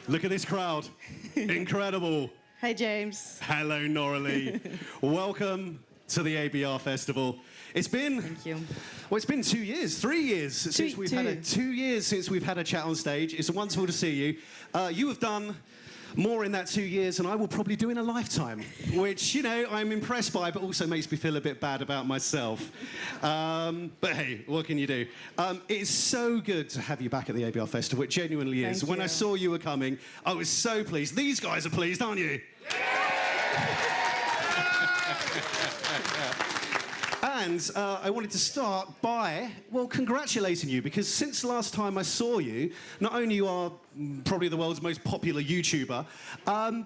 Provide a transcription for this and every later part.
Look at this crowd. Incredible. Hi, James. Hello, Noraly. Welcome to the ABR Festival. It's been... Thank you. Well, it's been 2 years, 3 years since we've had 2 years since we've had a chat on stage. It's wonderful to see you. You have done more in that 2 years than I will probably do in a lifetime, which, you know, I'm impressed by, but also makes me feel a bit bad about myself. But hey, what can you do? It's so good to have you back at the ABR Festival. It genuinely is. Thank When you. I saw you were coming, I was so pleased. These guys are pleased, aren't you? And I wanted to start by, well, congratulating you, because since the last time I saw you, not only you are probably the world's most popular YouTuber,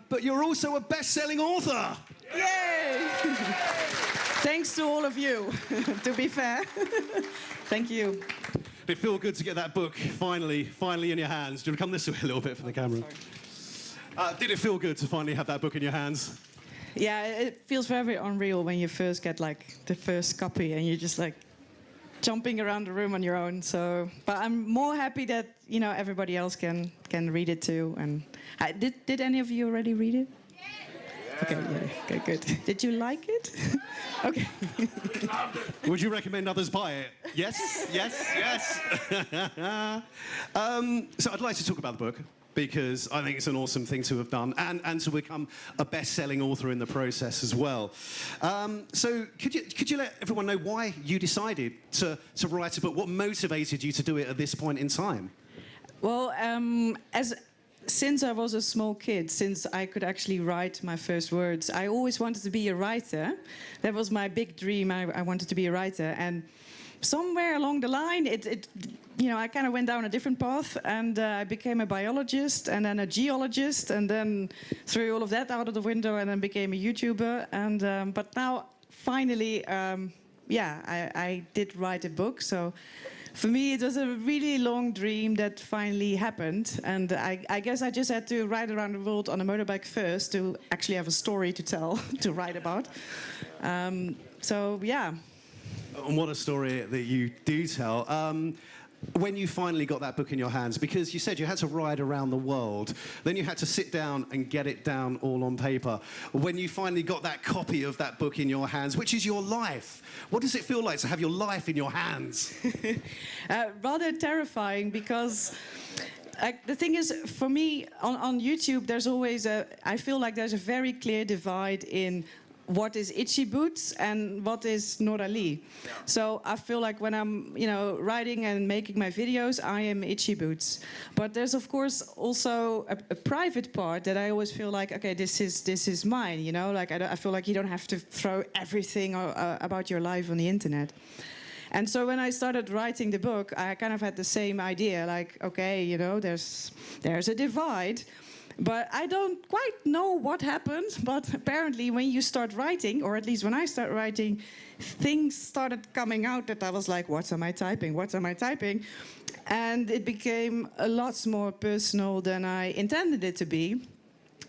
but you're also a best-selling author. Yay! Thanks to all of you, to be fair. Thank you. Did it feel good to get that book finally in your hands? Do you want to come this way a little bit for the camera? Did it feel good to finally have that book in your hands? Yeah, it feels very unreal when you first get like the first copy and you're just like jumping around the room on your own. So, but I'm more happy that, you know, everybody else can read it too. And did any of you already read it? Yeah. Okay, yeah, okay, good. Did you like it? Okay. Would you recommend others buy it? Yes, yes, yes. So I'd like to talk about the book, because I think it's an awesome thing to have done, and to become a best-selling author in the process as well. So could you let everyone know why you decided to write a book? What motivated you to do it at this point in time? Well, since I was a small kid, since I could actually write my first words, I always wanted to be a writer. That was my big dream. I wanted to be a writer, and somewhere along the line, you know, I kind of went down a different path, and I became a biologist, and then a geologist, and then threw all of that out of the window, and then became a YouTuber. And but now, finally, yeah, I did write a book. So for me, it was a really long dream that finally happened. And I guess I just had to ride around the world on a motorbike first to actually have a story to tell, to write about. So yeah. And what a story that you do tell. When you finally got that book in your hands, because you said you had to ride around the world, then you had to sit down and get it down all on paper. When you finally got that copy of that book in your hands, which is your life, what does it feel like to have your life in your hands? Rather terrifying, because the thing is, for me, on YouTube, there's always I feel like there's a very clear divide in what is Itchy Boots and what is Noraly. Yeah. So I feel like when I'm, you know, writing and making my videos, I am Itchy Boots. But there's of course also a private part that I always feel like, okay, this is mine. You know, like I feel like you don't have to throw everything about your life on the internet. And so when I started writing the book, I kind of had the same idea, like, okay, you know, there's a divide. But I don't quite know what happened, but apparently when you start writing, or at least when I start writing, things started coming out that I was like, what am I typing? What am I typing? And it became a lot more personal than I intended it to be.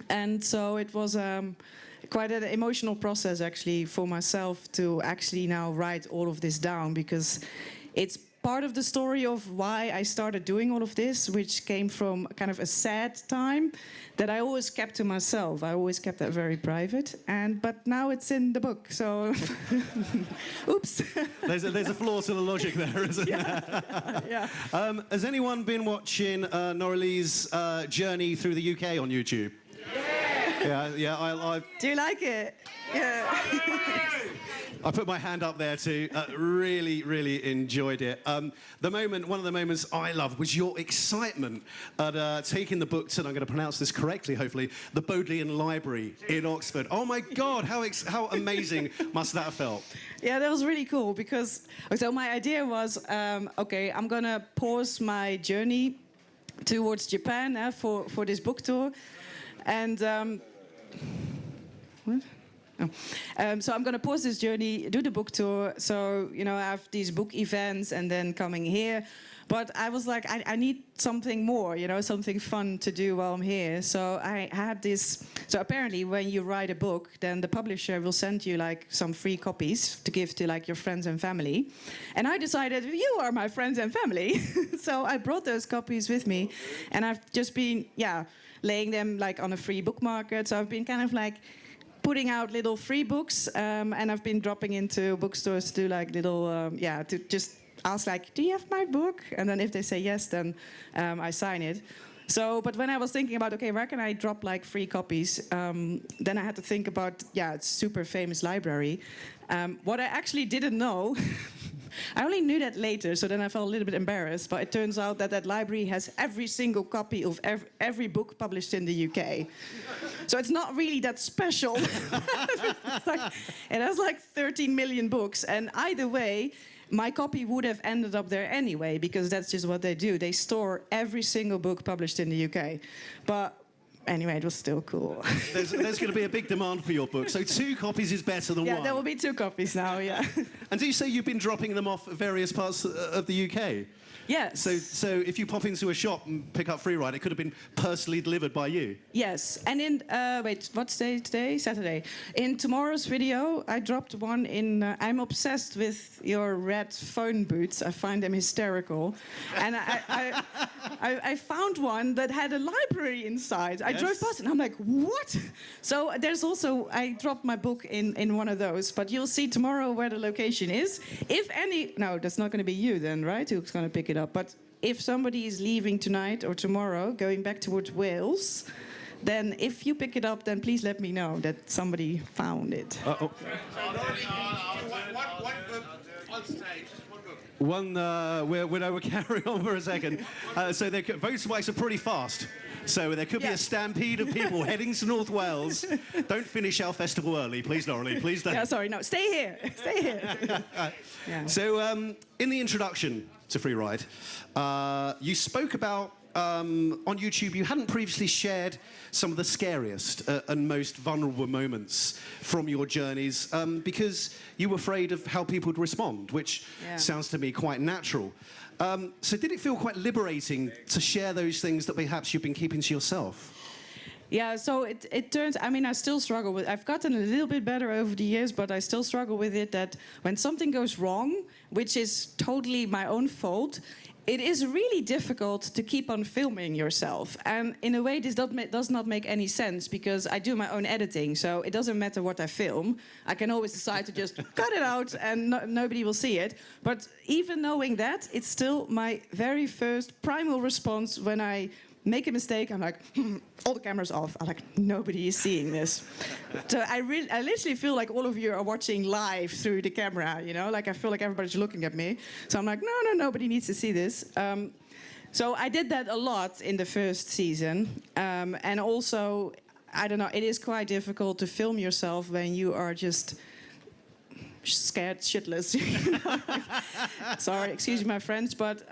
And so it was quite an emotional process, actually, for myself to actually now write all of this down, because it's part of the story of why I started doing all of this, which came from kind of a sad time that I always kept to myself. I always kept that very private, but now it's in the book. So, oops. There's a flaw to the logic there, isn't there? Yeah. Has anyone been watching Noraly's journey through the UK on YouTube? Yeah. I Do you like it? Yeah. I put my hand up there too. Really enjoyed it. One of the moments I loved was your excitement at taking the book to, and I'm going to pronounce this correctly, hopefully, the Bodleian Library in Oxford. Oh my God, how amazing must that have felt? Yeah, that was really cool, because so my idea was, okay, I'm going to pause my journey towards Japan for this book tour, and what? Oh. So I'm going to pause this journey, do the book tour. So, you know, I have these book events and then coming here. But I was like, I need something more, you know, something fun to do while I'm here. So I had this. So apparently when you write a book, then the publisher will send you like some free copies to give to like your friends and family. And I decided, you are my friends and family. So I brought those copies with me. And I've just been, laying them like on a free book market. So I've been kind of like putting out little free books, and I've been dropping into bookstores to do like little, to just ask like, do you have my book? And then if they say yes, then I sign it. So, but when I was thinking about, okay, where can I drop like free copies? Then I had to think about, it's super famous library. What I actually didn't know, I only knew that later, so then I felt a little bit embarrassed, but it turns out that that library has every single copy of every book published in the UK. So it's not really that special. It has like 13 million books, and either way, my copy would have ended up there anyway, because that's just what they do. They store every single book published in the UK. But anyway, it was still cool. There's going to be a big demand for your book, so 2 copies is better than one. Yeah, there will be 2 copies now, yeah. And do you say you've been dropping them off at various parts of the UK? Yes. So if you pop into a shop and pick up Free Ride, it could have been personally delivered by you? Yes. And in, what's day today? Saturday. In tomorrow's video, I dropped one in, I'm obsessed with your red phone boots. I find them hysterical. And I found one that had a library inside. I drove past it and I'm like, what? So there's also, I dropped my book in one of those, but you'll see tomorrow where the location is. If any, no, that's not going to be you then, right? Who's going to pick it up? But if somebody is leaving tonight or tomorrow, going back towards Wales, then if you pick it up, then please let me know that somebody found it. One on stage. One, we'll carry on for a second. So both bikes are pretty fast. So there could be a stampede of people heading to North Wales. Don't finish our festival early, please, Noraly. Please don't. Yeah, sorry, no, stay here. Stay here. Yeah. So in the introduction to Free Ride, you spoke about, on YouTube, you hadn't previously shared some of the scariest and most vulnerable moments from your journeys because you were afraid of how people would respond, which sounds to me quite natural. So did it feel quite liberating to share those things that perhaps you've been keeping to yourself? Yeah, so it turns, I mean, I still struggle with, I've gotten a little bit better over the years, but I still struggle with it that when something goes wrong, which is totally my own fault, it is really difficult to keep on filming yourself. And in a way, this does not make any sense because I do my own editing, so it doesn't matter what I film. I can always decide to just cut it out and nobody will see it. But even knowing that, it's still my very first primal response when I make a mistake. I'm like, all the cameras off. I'm like, nobody is seeing this. So I literally feel like all of you are watching live through the camera, you know? Like I feel like everybody's looking at me. So I'm like, no, nobody needs to see this. So I did that a lot in the first season. And also, I don't know, it is quite difficult to film yourself when you are just scared shitless. Sorry, excuse my French, but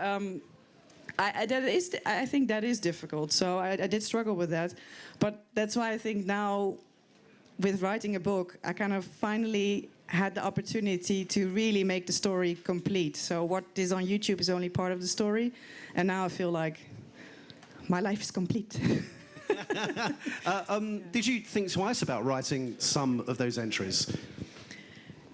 I think that is difficult. So I did struggle with that. But that's why I think now, with writing a book, I kind of finally had the opportunity to really make the story complete. So what is on YouTube is only part of the story. And now I feel like my life is complete. Did you think twice about writing some of those entries?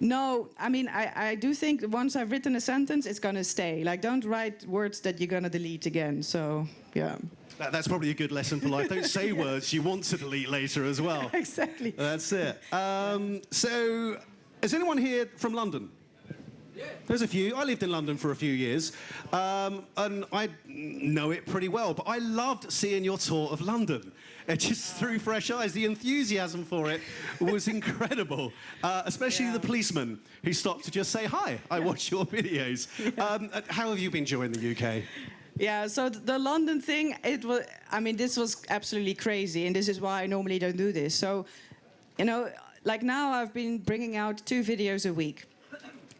No, I mean, I do think once I've written a sentence, it's going to stay. Like, don't write words that you're going to delete again. So, yeah. That's probably a good lesson for life. Don't say words you want to delete later as well. Exactly. That's it. So, is anyone here from London? Yeah. There's a few. I lived in London for a few years, and I know it pretty well. But I loved seeing your tour of London. It just threw fresh eyes. The enthusiasm for it was incredible, especially the policeman who stopped to just say, hi, I watch your videos. Yeah. How have you been enjoying the UK? Yeah, so the London thing, this was absolutely crazy, and this is why I normally don't do this. So, you know, like now I've been bringing out 2 videos a week.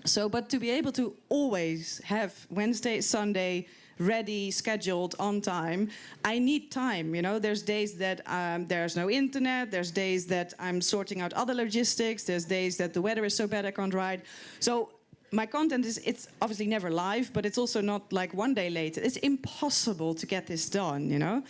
So, but to be able to always have Wednesday, Sunday, ready, scheduled, on time, I need time, you know. There's days that there's no internet, there's days that I'm sorting out other logistics, there's days that the weather is so bad I can't ride. So my content it's obviously never live, but it's also not like one day late. It's impossible to get this done, you know.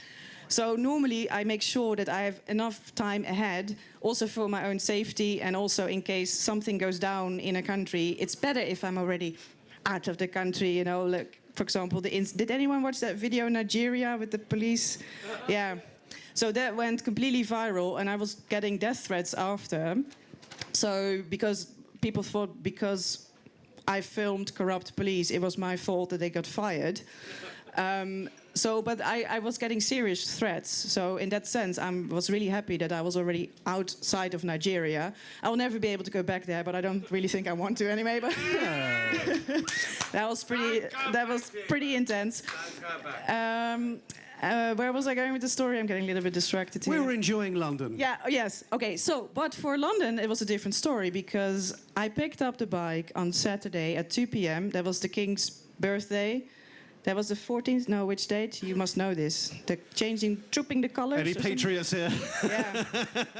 So normally I make sure that I have enough time ahead, also for my own safety, and also in case something goes down in a country, it's better if I'm already out of the country, you know, like, for example, did anyone watch that video in Nigeria with the police? Yeah. So that went completely viral, and I was getting death threats after. So because people thought because I filmed corrupt police, it was my fault that they got fired. But I was getting serious threats. So in that sense, I was really happy that I was already outside of Nigeria. I will never be able to go back there, but I don't really think I want to anyway. But that was pretty intense. Where was I going with the story? I'm getting a little bit distracted here. We were enjoying London. Yeah, yes. Okay, so, but for London, it was a different story because I picked up the bike on Saturday at 2 p.m. That was the King's birthday. That was the 14th. No, which date? You must know this. The trooping the colors. Any patriots here? Yeah.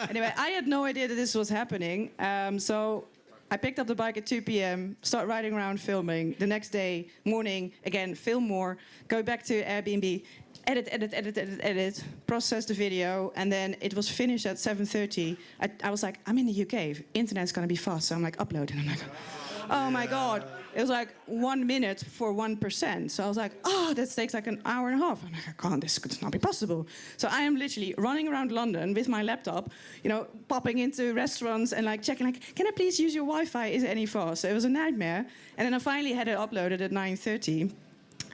Anyway, I had no idea that this was happening. So I picked up the bike at 2 p.m., start riding around filming. The next day, morning, again, film more, go back to Airbnb, edit, process the video, and then it was finished at 7:30. I was like, I'm in the UK, internet's gonna be fast, so I'm like, upload, and I'm like, oh my God. It was like 1 minute for 1%. So I was like, oh, that takes like an hour and a half. I'm like, I can't, this could not be possible. So I am literally running around London with my laptop, popping into restaurants and like checking, like, can I please use your Wi-Fi? Is it any fast? So it was a nightmare. And then I finally had it uploaded at 9:30.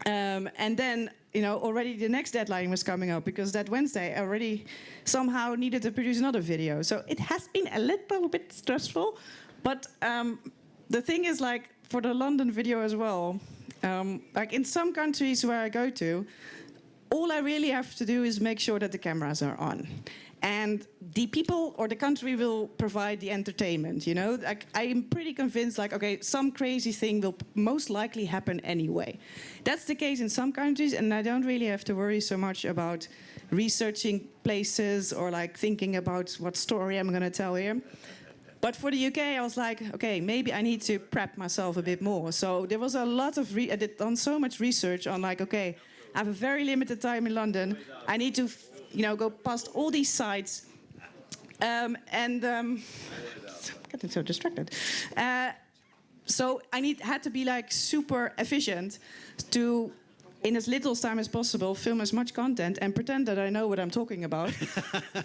And then, already the next deadline was coming up because that Wednesday I already somehow needed to produce another video. So it has been a little bit stressful. But the thing is, like, for the London video as well, like in some countries where I go to, all I really have to do is make sure that the cameras are on. And the people or the country will provide the entertainment, Like, I'm pretty convinced, like, okay, some crazy thing will most likely happen anyway. That's the case in some countries, and I don't really have to worry so much about researching places or, like, thinking about what story I'm going to tell here. But for the UK, I was like, okay, maybe I need to prep myself a bit more. So there was a lot of, I did done so much research on, like, okay, I have a very limited time in London. I need to, go past all these sites. I'm getting so distracted. So I had to be, like, super efficient to, in as little time as possible, film as much content and pretend that I know what I'm talking about.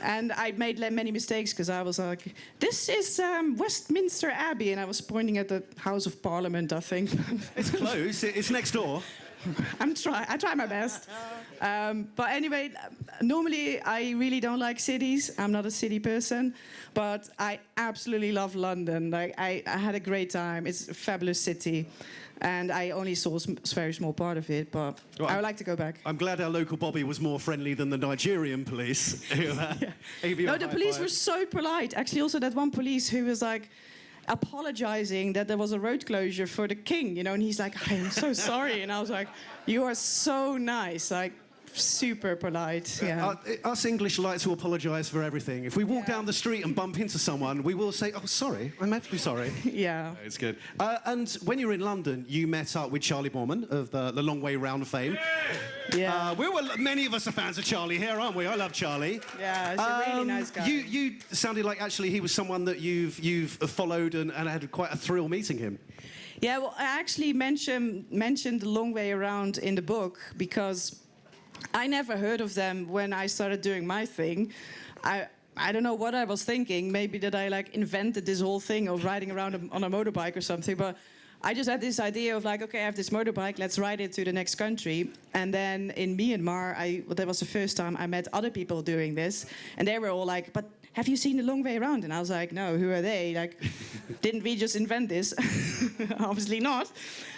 And I made many mistakes because I was like, this is Westminster Abbey. And I was pointing at the House of Parliament, I think. It's close. It's next door. I try my best. But anyway, normally I really don't like cities. I'm not a city person. But I absolutely love London. Like, I had a great time. It's a fabulous city. And I only saw a very small part of it, but I would like to go back. I'm glad our local Bobby was more friendly than the Nigerian police. ABR no, the police were so polite. Actually, also that one police who was like apologizing that there was a road closure for the king, and he's like, I am so sorry. And I was like, you are so nice. Like, super polite. Yeah. Us English like to apologise for everything. If we walk down the street and bump into someone, we will say, oh, sorry, I'm actually sorry. Yeah. It's good. And when you were in London, you met up with Charlie Borman of the Long Way Round fame. Yeah. Many of us are fans of Charlie here, aren't we? I love Charlie. Yeah, he's a really nice guy. You sounded like actually he was someone that you've followed and had quite a thrill meeting him. Yeah, well, I actually mentioned the Long Way Around in the book because I never heard of them when I started doing my thing. I don't know what I was thinking. Maybe that I, like, invented this whole thing of riding around on a motorbike or something. But I just had this idea of, like, okay, I have this motorbike, let's ride it to the next country. And then in Myanmar, that was the first time I met other people doing this. And they were all like, but have you seen the Long Way Around? And I was like, no, who are they? Like, didn't we just invent this? Obviously not.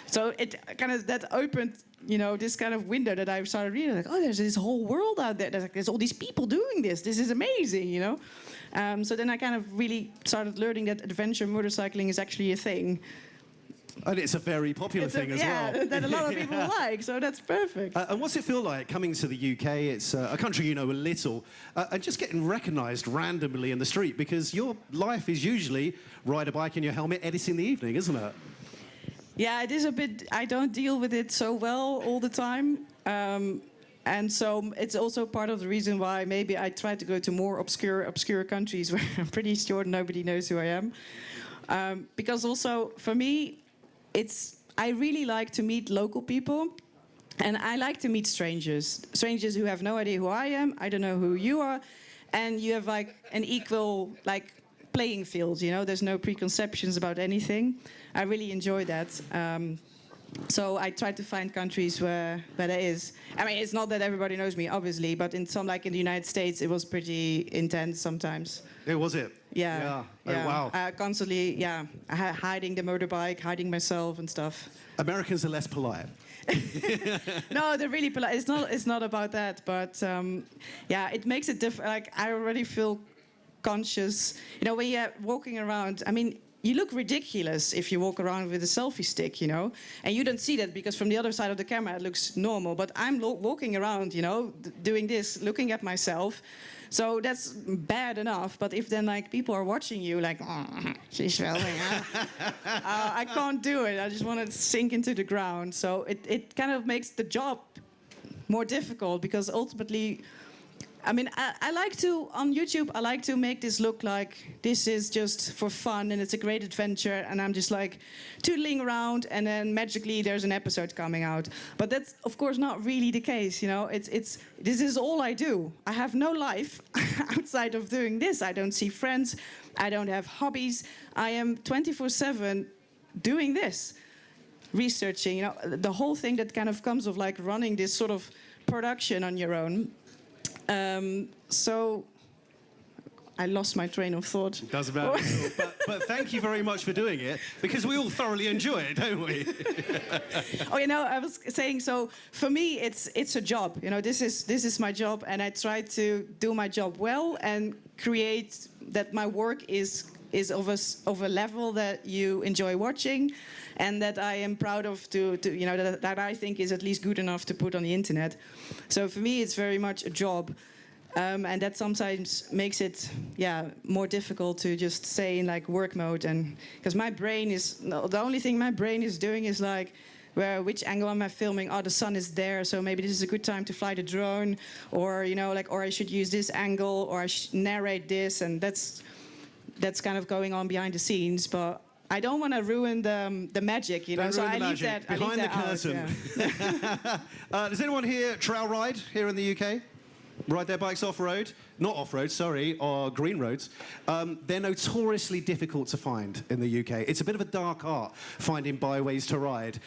So it kind of, that opened, this kind of window that I started reading, like, oh, there's this whole world out there. There's all these people doing this. This is amazing, So then I kind of really started learning that adventure motorcycling is actually a thing. And it's a very popular thing as well. Yeah, that a lot of people like, so that's perfect. And what's it feel like coming to the UK? It's a country you know a little, and just getting recognised randomly in the street, because your life is usually ride a bike in your helmet, edit in the evening, isn't it? Yeah, it is a bit, I don't deal with it so well all the time. And so it's also part of the reason why maybe I try to go to more obscure countries where I'm pretty sure nobody knows who I am. Because also, for me, I really like to meet local people. And I like to meet strangers who have no idea who I am. I don't know who you are, and you have like an equal like playing field. You know, there's no preconceptions about anything. I really enjoy that. So I try to find countries where there is. I mean, it's not that everybody knows me, obviously, but in some, like in the United States, it was pretty intense sometimes. It was it? Yeah. Oh, wow. Constantly, hiding the motorbike, hiding myself and stuff. Americans are less polite. No, they're really polite. It's not about that, but it makes it different. Like I already feel conscious. You know, when you're walking around, I mean, you look ridiculous if you walk around with a selfie stick, you know, and you don't see that because from the other side of the camera it looks normal. But I'm walking around, you know, doing this, looking at myself. So that's bad enough. But if then like people are watching you, like, oh, she's filming, I can't do it. I just want to sink into the ground. So it kind of makes the job more difficult because ultimately. I mean, I like to, on YouTube, I like to make this look like this is just for fun and it's a great adventure and I'm just like tootling around and then magically there's an episode coming out. But that's, of course, not really the case, you know. This is all I do. I have no life outside of doing this. I don't see friends. I don't have hobbies. I am 24/7 doing this, researching, you know, the whole thing that kind of comes of like running this sort of production on your own. So I lost my train of thought. Does about it. But thank you very much for doing it, because we all thoroughly enjoy it, don't we? Oh, you know, I was saying, so for me, it's a job. You know, this is my job, and I try to do my job well and create that my work is of a level that you enjoy watching, and that I am proud of to you know, that I think is at least good enough to put on the internet. So for me, it's very much a job. And that sometimes makes it, more difficult to just stay in like work mode, and because my brain is the only thing my brain is doing is like, which angle am I filming? Oh, the sun is there, so maybe this is a good time to fly the drone, or you know, like, or I should use this angle, or I should narrate this, and that's kind of going on behind the scenes, but. I don't want to ruin the magic, you know. So I leave that behind the curtain. Does anyone here trail ride here in the UK? Ride their bikes off-road? Not off-road, sorry, or green roads. They're notoriously difficult to find in the UK. It's a bit of a dark art, finding byways to ride.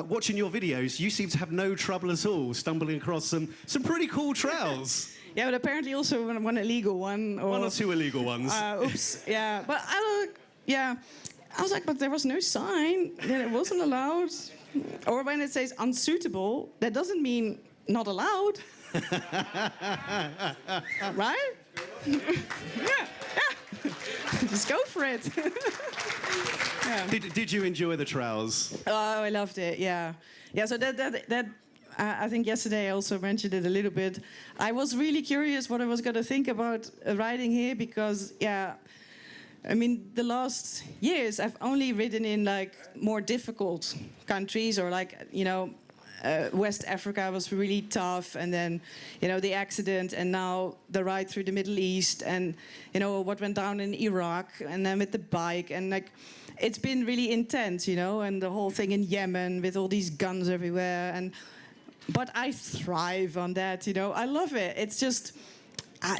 Watching your videos, you seem to have no trouble at all stumbling across some pretty cool trails. Yeah, but apparently also one illegal one. Or, one or two illegal ones. Oops, yeah. But I was like, but there was no sign that it wasn't allowed. Or when it says unsuitable, that doesn't mean not allowed. Right? Yeah. Just go for it. Yeah. Did you enjoy the trails? Oh, I loved it, yeah. Yeah, so that I think yesterday I also mentioned it a little bit. I was really curious what I was going to think about riding here because, I mean, the last years I've only ridden in like more difficult countries, or like, you know, West Africa was really tough, and then, you know, the accident, and now the ride through the Middle East, and, you know, what went down in Iraq, and then with the bike, and like, it's been really intense, you know, and the whole thing in Yemen with all these guns everywhere, but I thrive on that, you know, I love it. It's just.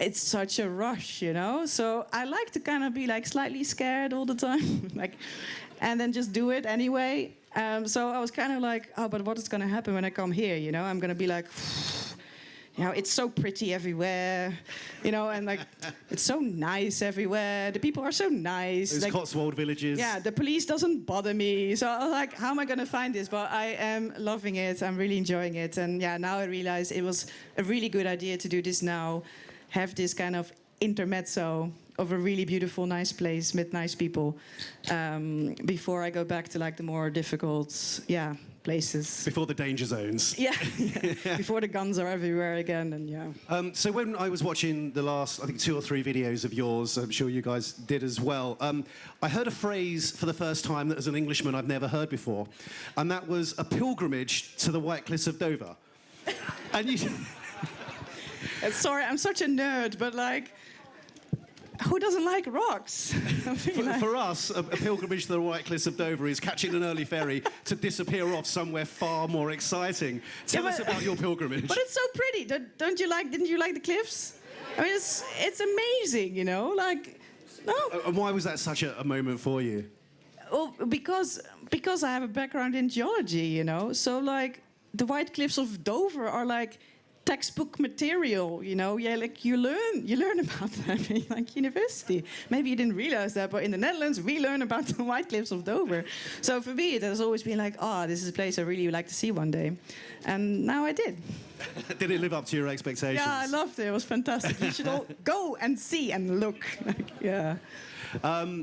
It's such a rush, you know? So I like to kind of be like slightly scared all the time, like, and then just do it anyway. So I was kind of like, oh, but what is going to happen when I come here, you know? I'm going to be like, you know, it's so pretty everywhere, you know, and like, it's so nice everywhere. The people are so nice. Those like, Cotswold villages. Yeah, the police doesn't bother me. So I was like, how am I going to find this? But I am loving it. I'm really enjoying it. And yeah, now I realize it was a really good idea to do this now. Have this kind of intermezzo of a really beautiful, nice place with nice people before I go back to like the more difficult, places. Before the danger zones. Yeah. Before the guns are everywhere again, and So when I was watching the last, I think 2 or 3 videos of yours, I'm sure you guys did as well, I heard a phrase for the first time that as an Englishman I've never heard before, and that was a pilgrimage to the White Cliffs of Dover. And you... Sorry, I'm such a nerd, but like, who doesn't like rocks? For us, a pilgrimage to the White Cliffs of Dover is catching an early ferry to disappear off somewhere far more exciting. Tell us about your pilgrimage. But it's so pretty. Don't you like? Didn't you like the cliffs? I mean, it's amazing, you know. Like, no. And why was that such a moment for you? Well, because I have a background in geology, you know. So like, the White Cliffs of Dover are like textbook material, you know. Yeah, like you learn about them in like university. Maybe you didn't realize that, but in the Netherlands we learn about the White Cliffs of Dover. So for me, it has always been like, oh, this is a place I really would like to see one day, and now I did. Did it live up to your expectations? Yeah, I loved it. It was fantastic. You should all go and see and look. Like, yeah.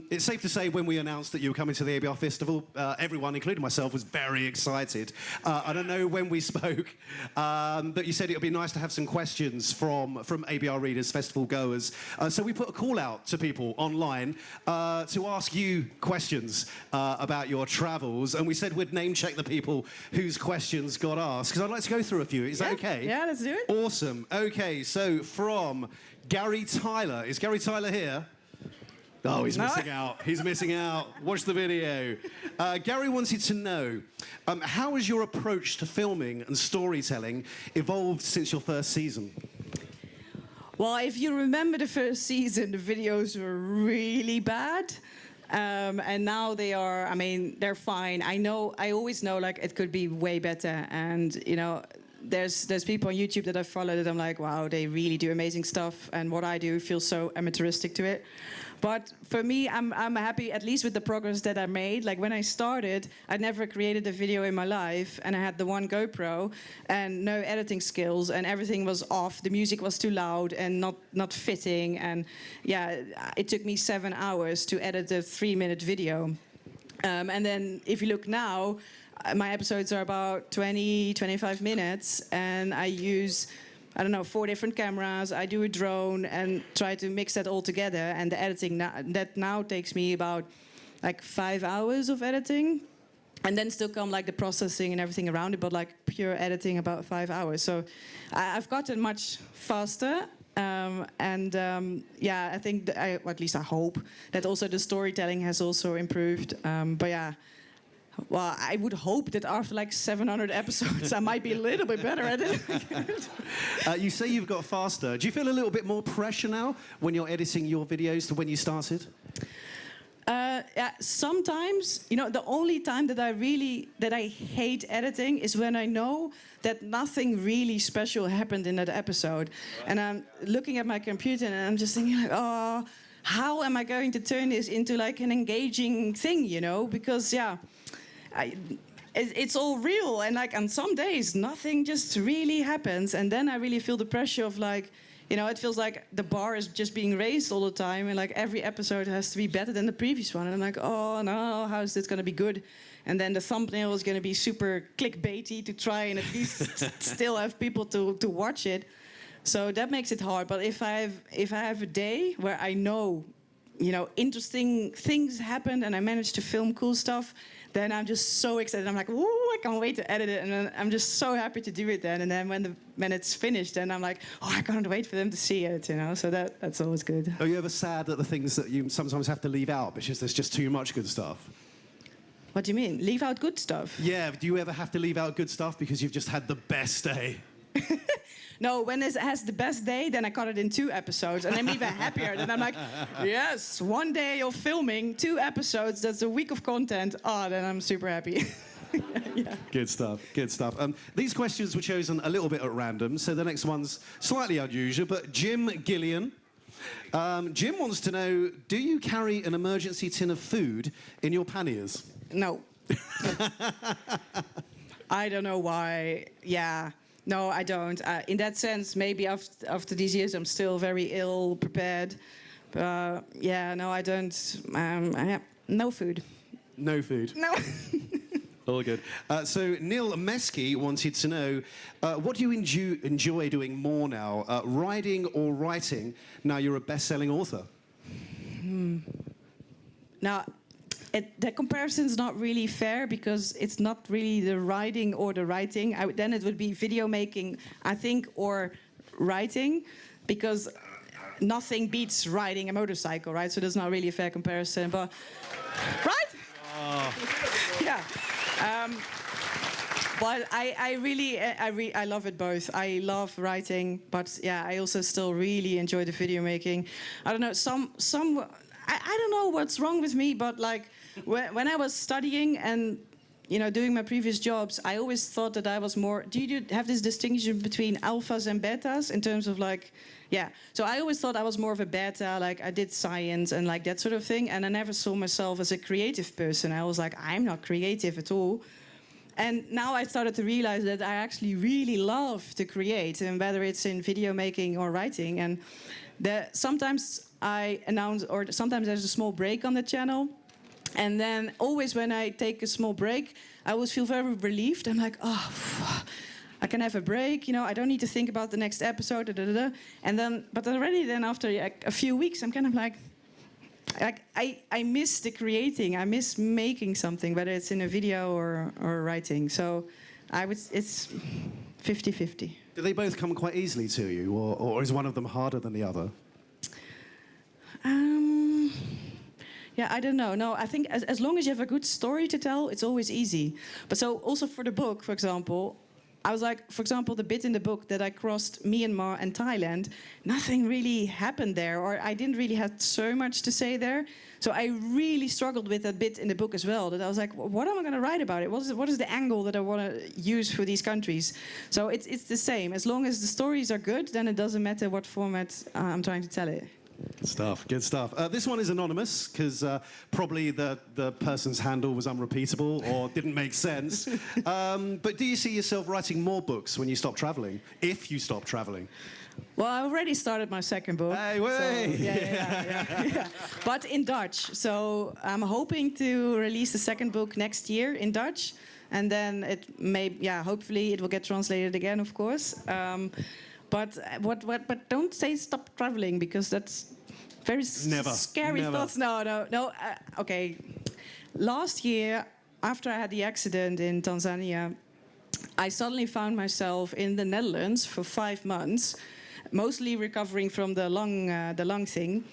It's safe to say when we announced that you were coming to the ABR Festival, everyone, including myself, was very excited. I don't know when we spoke, but you said it would be nice to have some questions from ABR readers, festival goers. So we put a call out to people online to ask you questions about your travels, and we said we'd name check the people whose questions got asked, because I'd like to go through a few. Is that okay? Yeah, let's do it. Awesome. Okay, so from Gary Tyler. Is Gary Tyler here? Oh, he's missing out. He's missing out. Watch the video. Gary wanted to know, how has your approach to filming and storytelling evolved since your first season? Well, if you remember the first season, the videos were really bad. And now they are, I mean, they're fine. I always know, like, it could be way better. And, you know, there's people on YouTube that I follow that I'm like, wow, they really do amazing stuff. And what I do feels so amateuristic to it. But for me, I'm happy at least with the progress that I made. Like when I started, I never created a video in my life, and I had the one GoPro and no editing skills, and everything was off. The music was too loud and not fitting, and yeah, it took me 7 hours to edit a 3-minute video. And then if you look now, my episodes are about 20-25 minutes, and I use, I don't know, 4 different cameras. I do a drone and try to mix that all together. And the editing that now takes me about like 5 hours of editing, and then still come like the processing and everything around it. But like pure editing, about 5 hours. So I've gotten much faster. Yeah, I think or at least I hope that also the storytelling has also improved. But yeah. Well, I would hope that after like 700 episodes, I might be a little bit better at it. You say you've got faster. Do you feel a little bit more pressure now when you're editing your videos to when you started? Yeah, sometimes, you know, the only time that I hate editing is when I know that nothing really special happened in that episode. And I'm looking at my computer and I'm just thinking like, oh, how am I going to turn this into like an engaging thing, you know? Because, yeah, it's all real, and like on some days nothing just really happens, and then I really feel the pressure of like, you know, it feels like the bar is just being raised all the time, and like every episode has to be better than the previous one, and I'm like, oh no, how is this going to be good? And then the thumbnail is going to be super clickbaity to try and at least still have people to watch it. So that makes it hard. But if I have a day where I know, you know, interesting things happened and I managed to film cool stuff, then I'm just so excited. I'm like, ooh, I can't wait to edit it. And then I'm just so happy to do it then. And then when it's finished, then I'm like, oh, I can't wait for them to see it, you know? So that's always good. Are you ever sad at the things that you sometimes have to leave out because there's just too much good stuff? What do you mean? Leave out good stuff? Yeah, do you ever have to leave out good stuff because you've just had the best day? No, when it has the best day, then I cut it in 2 episodes, and I'm even happier. Then I'm like, yes, 1 day of filming, 2 episodes, that's a week of content. Oh, then I'm super happy. Yeah. Good stuff, good stuff. These questions were chosen a little bit at random, so the next one's slightly unusual, but Jim Gillian. Jim wants to know, do you carry an emergency tin of food in your panniers? No. I don't know why. Yeah. No, I don't. In that sense, maybe after these years, I'm still very ill prepared. Yeah, no, I don't. I have no food. No food? No. All good. So Neil Mesky wanted to know, what do you enjoy doing more now, riding or writing, now you're a best-selling author? Now, the comparison's not really fair because it's not really the riding or the writing. Then it would be video making, I think, or writing, because nothing beats riding a motorcycle, right? So that's not really a fair comparison, but right? Yeah. But I love it both. I love writing, but yeah, I also still really enjoy the video making. I don't know, I don't know what's wrong with me, but like when I was studying and doing my previous jobs, I always thought that I was more. Do you have this distinction between alphas and betas in terms of like, yeah? So I always thought I was more of a beta, like I did science and like that sort of thing, and I never saw myself as a creative person. I was like, I'm not creative at all. And now I started to realize that I actually really love to create, and whether it's in video making or writing. And sometimes I announce, or sometimes there's a small break on the channel. And then always when I take a small break, I always feel very relieved. I'm like, oh, I can have a break. I don't need to think about the next episode. And then, but already then after a few weeks, I'm kind of like I miss the creating. I miss making something, whether it's in a video or writing. So it's 50-50. Do they both come quite easily to you, or is one of them harder than the other? Yeah, I don't know. No, I think as long as you have a good story to tell, it's always easy. But so also for the book, for example, I was like, for example, the bit in the book that I crossed Myanmar and Thailand, nothing really happened there, or I didn't really have so much to say there. So I really struggled with that bit in the book as well, that I was like, what am I going to write about it? What is the angle that I want to use for these countries? So it's the same. As long as the stories are good, then it doesn't matter what format I'm trying to tell it. Good stuff. This one is anonymous because probably the person's handle was unrepeatable or didn't make sense. But do you see yourself writing more books when you stop traveling, if you stop traveling? Well, I already started my second book. Hey, way! So, yeah. But in Dutch. So I'm hoping to release the second book next year in Dutch. And then hopefully it will get translated again, of course. But don't say stop traveling, because that's very scary thoughts. No. Okay. Last year, after I had the accident in Tanzania, I suddenly found myself in the Netherlands for 5 months, mostly recovering from the lung thing,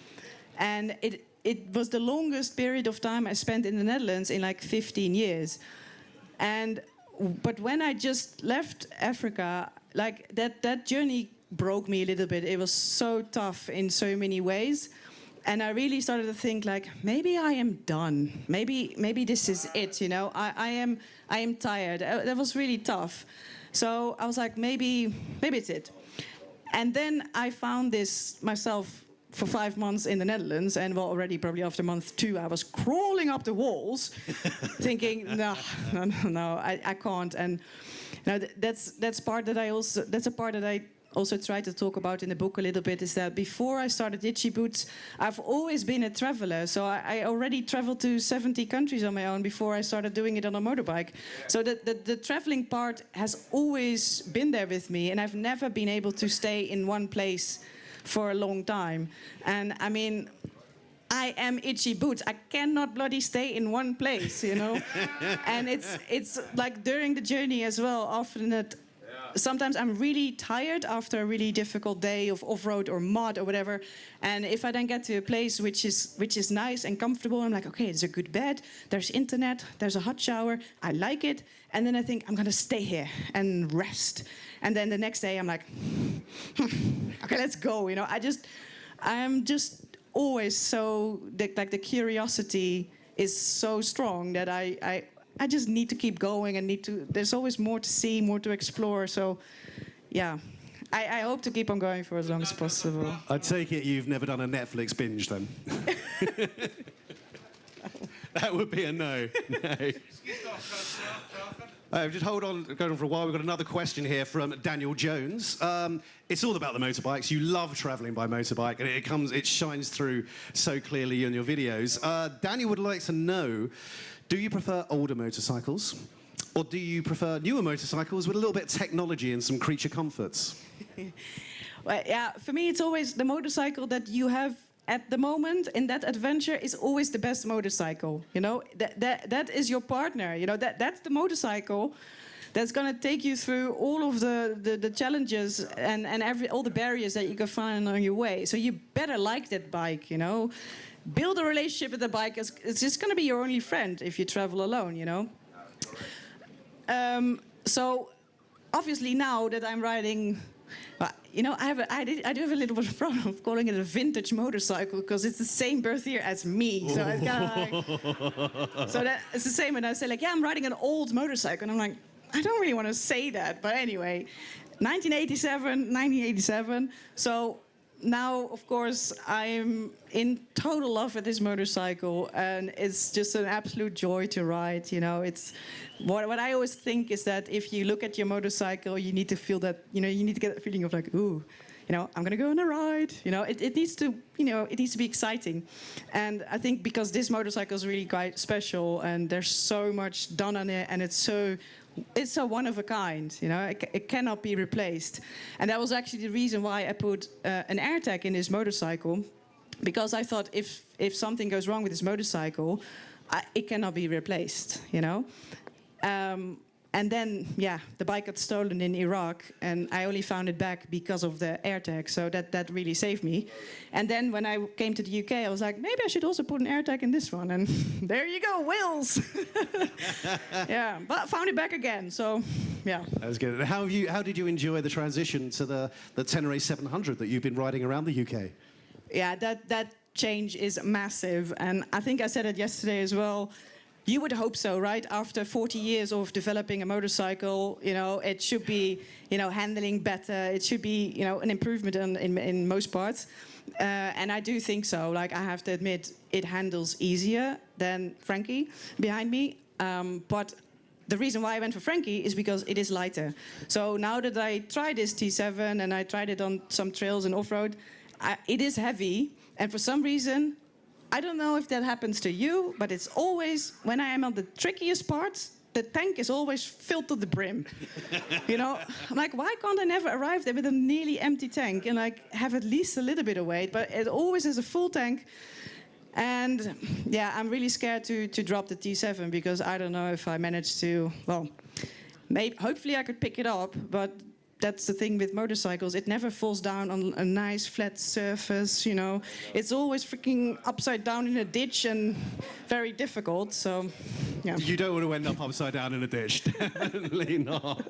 and it was the longest period of time I spent in the Netherlands in like 15 years, But when I just left Africa, like that journey broke me a little bit. It was so tough in so many ways. And I really started to think like, maybe I am done. Maybe this is it, I am tired. That was really tough. So I was like, maybe it's it. And then I found this myself for 5 months in the Netherlands, and already probably after month 2, I was crawling up the walls, thinking, no, I can't. And that's a part that I also try to talk about in the book a little bit, is that before I started Itchy Boots, I've always been a traveler. So I already traveled to 70 countries on my own before I started doing it on a motorbike. So the traveling part has always been there with me, and I've never been able to stay in one place for a long time. And I mean, I am Itchy Boots. I cannot bloody stay in one place, And it's like during the journey as well, often that sometimes I'm really tired after a really difficult day of off-road or mud or whatever. And if I then get to a place which is nice and comfortable, I'm like, okay, there's a good bed, there's internet, there's a hot shower, I like it. And then I think I'm gonna stay here and rest. And then the next day I'm like, okay, let's go. I'm just always so, the curiosity is so strong that I just need to keep going and there's always more to see, more to explore. So, yeah, I hope to keep on going for as long as possible. I take it you've never done a Netflix binge then? That would be a no. Just hold on, going on for a while. We've got another question here from Daniel Jones. It's all about the motorbikes. You love travelling by motorbike, and it shines through so clearly in your videos. Daniel would like to know, do you prefer older motorcycles, or do you prefer newer motorcycles with a little bit of technology and some creature comforts? Well, yeah, for me it's always the motorcycle that you have at the moment in that adventure is always the best motorcycle. That is your partner. That's the motorcycle that's going to take you through all of the challenges and all the barriers that you can find on your way. So you better like that bike, you know. Build a relationship with the bike. It's just going to be your only friend if you travel alone, you know. So obviously now that I'm riding, you know, I do have a little bit of a problem of calling it a vintage motorcycle because it's the same birth year as me. So it's kind of like, so that it's the same. And I say like, yeah, I'm riding an old motorcycle, and I'm like, I don't really want to say that, but anyway, 1987. So now, of course, I'm in total love with this motorcycle, and it's just an absolute joy to ride. You know, it's what I always think is that if you look at your motorcycle, you need to feel that, you know, you need to get that feeling of like, ooh, you know, I'm gonna go on a ride. You know, it needs to, you know, it needs to be exciting. And I think because this motorcycle is really quite special, and there's so much done on it, and it's so one of a kind, you know, it cannot be replaced. And that was actually the reason why I put an AirTag in this motorcycle, because I thought if something goes wrong with this motorcycle, it cannot be replaced, you know. And then, yeah, the bike got stolen in Iraq, and I only found it back because of the AirTag, so that really saved me. And then when I came to the UK, I was like, maybe I should also put an AirTag in this one, and there you go, wheels. Yeah, but found it back again, so yeah. That was good. How did you enjoy the transition to the Tenere 700 that you've been riding around the UK? Yeah, that change is massive, and I think I said it yesterday as well. You would hope so, right? After 40 years of developing a motorcycle, you know, it should be, you know, handling better. It should be, you know, an improvement in most parts. And I do think so. Like, I have to admit, it handles easier than Frankie behind me. But the reason why I went for Frankie is because it is lighter. So now that I tried this T7 and I tried it on some trails and off-road, it is heavy. And for some reason, I don't know if that happens to you, but it's always, when I am on the trickiest parts, the tank is always filled to the brim. You know, I'm like, why can't I never arrive there with a nearly empty tank and like have at least a little bit of weight? But it always is a full tank. And yeah, I'm really scared to drop the T7 because I don't know if I manage to, well, maybe, hopefully I could pick it up, but that's the thing with motorcycles. It never falls down on a nice flat surface, you know. It's always freaking upside down in a ditch and very difficult, so, yeah. You don't want to end up upside down in a ditch. Definitely not.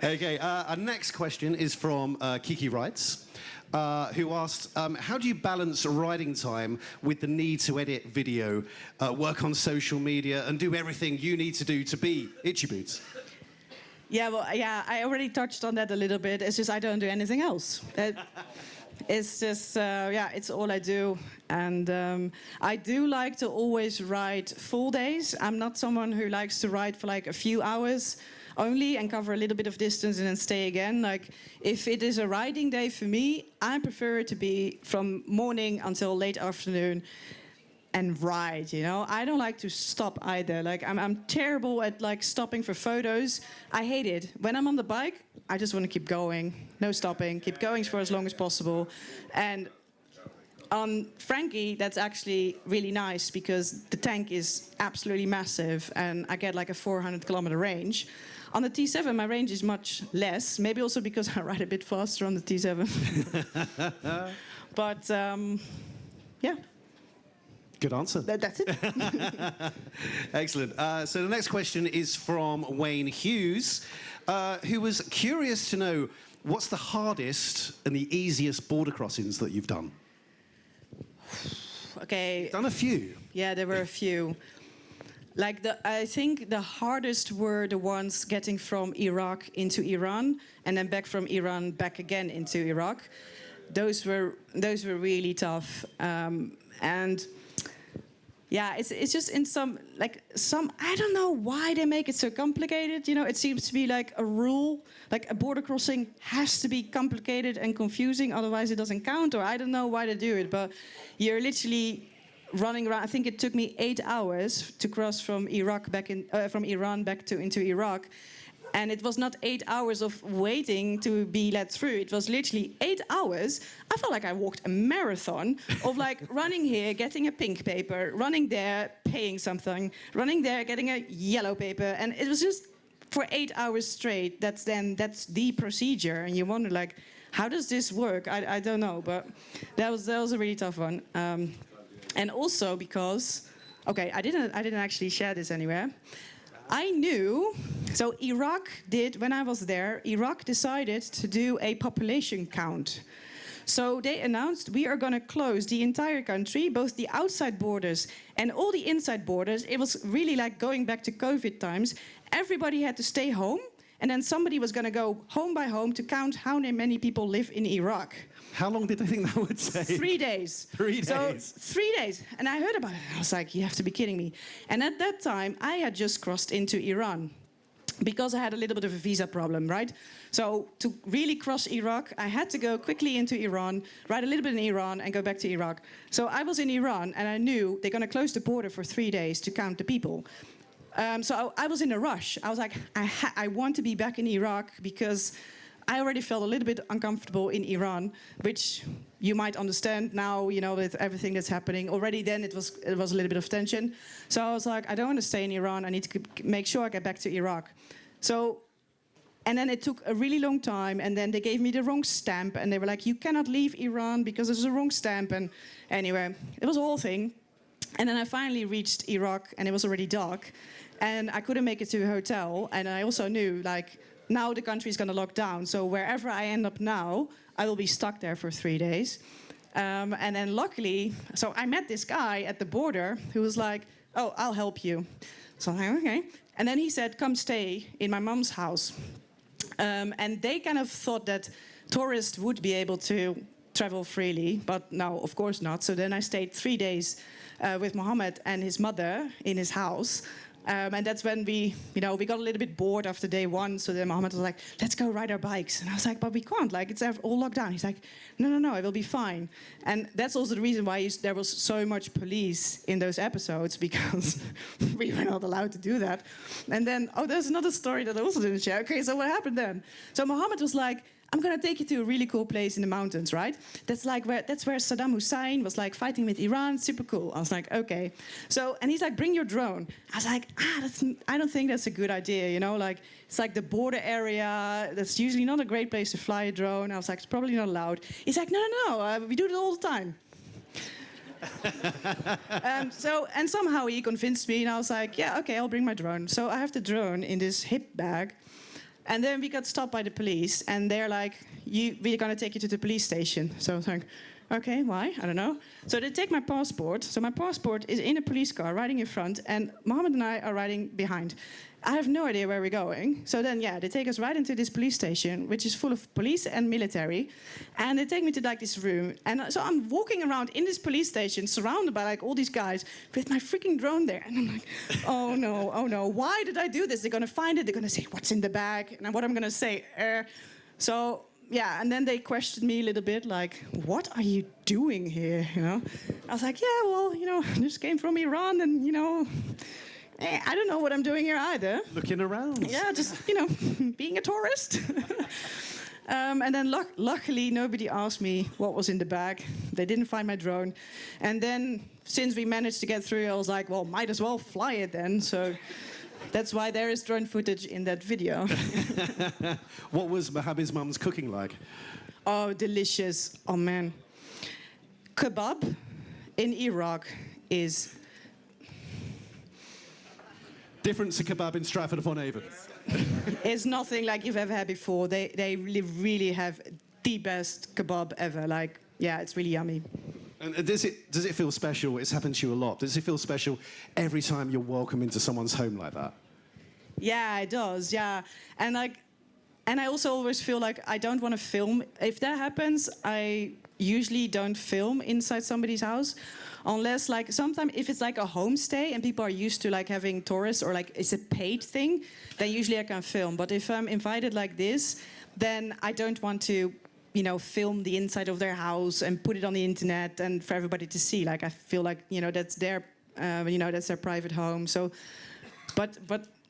Okay, our next question is from Kiki Wrights, who asked, how do you balance riding time with the need to edit video, work on social media, and do everything you need to do to be Itchy Boots? Yeah, well, yeah, I already touched on that a little bit. It's just I don't do anything else. It's just, yeah, it's all I do. And I do like to always ride full days. I'm not someone who likes to ride for like a few hours only and cover a little bit of distance and then stay again. Like, if it is a riding day for me, I prefer it to be from morning until late afternoon and ride, you know. I don't like to stop either. Like, I'm terrible at like stopping for photos. I hate it. When I'm on the bike, I just want to keep going, no stopping, keep going for as long as possible. And on Frankie, that's actually really nice because the tank is absolutely massive and I get like a 400-kilometer range. On the T7, my range is much less, maybe also because I ride a bit faster on the T7. But yeah. Good answer. That's it. Excellent. So the next question is from Wayne Hughes, who was curious to know what's the hardest and the easiest border crossings that you've done? Okay. You've done a few. Yeah, there were a few. Like, I think the hardest were the ones getting from Iraq into Iran and then back from Iran back again into Iraq. Those were really tough. And yeah, it's just in some, I don't know why they make it so complicated. You know, it seems to be like a rule, like a border crossing has to be complicated and confusing, otherwise it doesn't count, or I don't know why they do it, but you're literally running around. I think it took me 8 hours to cross from from Iran back into Iraq. And it was not 8 hours of waiting to be let through. It was literally 8 hours. I felt like I walked a marathon of like running here, getting a pink paper, running there, paying something, running there, getting a yellow paper. And it was just for 8 hours straight. That's the procedure, and you wonder like, how does this work? I don't know, but that was a really tough one. And also because, okay, I didn't actually share this anywhere. I knew, so when I was there, Iraq decided to do a population count. So they announced, we are going to close the entire country, both the outside borders and all the inside borders. It was really like going back to COVID times. Everybody had to stay home, and then somebody was going to go home by home to count how many people live in Iraq. How long did they think that would take? 3 days. 3 days. So 3 days. And I heard about it. I was like, you have to be kidding me. And at that time, I had just crossed into Iran because I had a little bit of a visa problem, right? So to really cross Iraq, I had to go quickly into Iran, ride a little bit in Iran, and go back to Iraq. So I was in Iran, and I knew they're going to close the border for 3 days to count the people. So I was in a rush. I was like, I want to be back in Iraq because I already felt a little bit uncomfortable in Iran, which you might understand now, with everything that's happening. Already then it was a little bit of tension. So I was like, I don't want to stay in Iran. I need to make sure I get back to Iraq. So, and then it took a really long time, and then they gave me the wrong stamp, and they were like, you cannot leave Iran because there's a wrong stamp. And anyway, it was a whole thing. And then I finally reached Iraq, and it was already dark, and I couldn't make it to a hotel. And I also knew, like, now the country is going to lock down, so wherever I end up now, I will be stuck there for 3 days. And then luckily, so I met this guy at the border who was like, oh, I'll help you. So I'm like, okay. And then he said, come stay in my mom's house. And they kind of thought that tourists would be able to travel freely, but no, of course not. So then I stayed 3 days with Mohammed and his mother in his house. And that's when we got a little bit bored after day one. So then Mohammed was like, let's go ride our bikes. And I was like, but we can't, like, it's all locked down. He's like, no, it will be fine. And that's also the reason why there was so much police in those episodes, because we were not allowed to do that. And then, there's another story that I also didn't share. Okay, so what happened then? So Mohammed was like, I'm going to take you to a really cool place in the mountains, right? That's where Saddam Hussein was like fighting with Iran. Super cool. I was like, okay. So, and he's like, bring your drone. I was like, I don't think that's a good idea, like, it's like the border area. That's usually not a great place to fly a drone. I was like, it's probably not allowed. He's like, no, we do it all the time. And somehow he convinced me, and I was like, yeah, okay, I'll bring my drone. So I have the drone in this hip bag. And then we got stopped by the police, and they're like, we're going to take you to the police station. So I was like, okay, why? I don't know. So they take my passport. So my passport is in a police car riding in front, and Mohammed and I are riding behind. I have no idea where we're going. So then, they take us right into this police station, which is full of police and military. And they take me to like this room. And so I'm walking around in this police station, surrounded by like all these guys with my freaking drone there. And I'm like, oh no, why did I do this? They're going to find it. They're going to say, what's in the bag? And what I'm going to say, So, and then they questioned me a little bit, like, what are you doing here, I was like, I just came from Iran, and, I don't know what I'm doing here either. Looking around. Yeah, just, being a tourist. And then luckily, nobody asked me what was in the bag. They didn't find my drone. And then, since we managed to get through, I was like, well, might as well fly it then. So that's why there is drone footage in that video. What was Mohammed's mum's cooking like? Oh, delicious. Oh, man. Kebab in Iraq is... different to kebab in Stratford-upon-Avon. It's nothing like you've ever had before. They really have the best kebab ever. Like, it's really yummy. And does it feel special? It's happened to you a lot. Does it feel special every time you're welcome into someone's home like that? Yeah, it does. Yeah, and I also always feel like I don't want to film. If that happens, I usually don't film inside somebody's house, unless like sometimes if it's like a homestay and people are used to like having tourists or like it's a paid thing, then usually I can film. But if I'm invited like this, then I don't want to, film the inside of their house and put it on the internet and for everybody to see. Like I feel like that's their, that's their private home. So, but